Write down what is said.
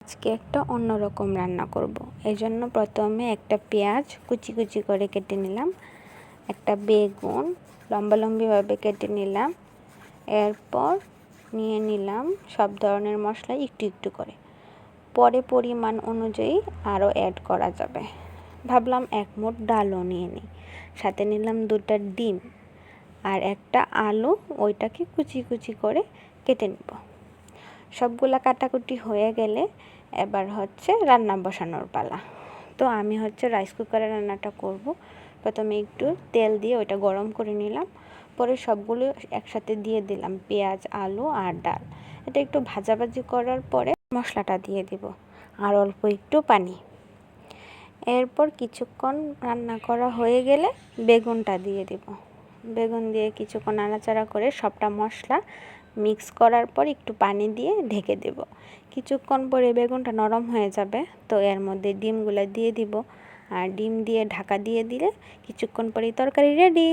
আজকে একটা অন্যরকম রান্না করব। এই জন্য প্রথমে একটা পেঁয়াজ কুচি কুচি করে কেটে নিলাম, একটা বেগুন লম্বালম্বিভাবে কেটে নিলাম, এরপর নিয়ে নিলাম সব ধরনের মশলা একটু একটু করে, পরে পরিমাণ অনুযায়ী আরও অ্যাড করা যাবে। ভাবলাম এক মুঠ ডালও নিয়ে নিই, সাথে নিলাম 2টা ডিম আর একটা আলু, ওইটাকে কুচি কুচি করে কেটে নেব। সবগুলা কাটাকুটি হয়ে গেলে এবার রান্না বসানোর পালা। তো আমি রাইস কুকারে রান্নাটা করব। প্রথমে একটু তেল দিয়ে ওইটা গরম করে নিলাম, পরে সবগুলো একসাথে দিয়ে দিলাম, পেঁয়াজ আলু আর ডাল। এটা একটু ভাজাভাজি করার পরে মশলাটা দিয়ে দিব আর অল্প একটু পানি। এরপর কিছুক্ষণ রান্না করা হয়ে গেলে বেগুনটা দিয়ে দিব। বেগুন দিয়ে কিছুক্ষণ নাড়াচাড়া করে সবটা মশলা মিক্স করার পর একটু পানি দিয়ে ঢেকে দেব। কিছুক্ষণ পরে বেগুনটা নরম হয়ে যাবে, তো এর মধ্যে ডিমগুলো দিয়ে দিব আর ডিম দিয়ে ঢাকা দিয়ে দিলে কিছুক্ষণ পরেই তরকারি রেডি।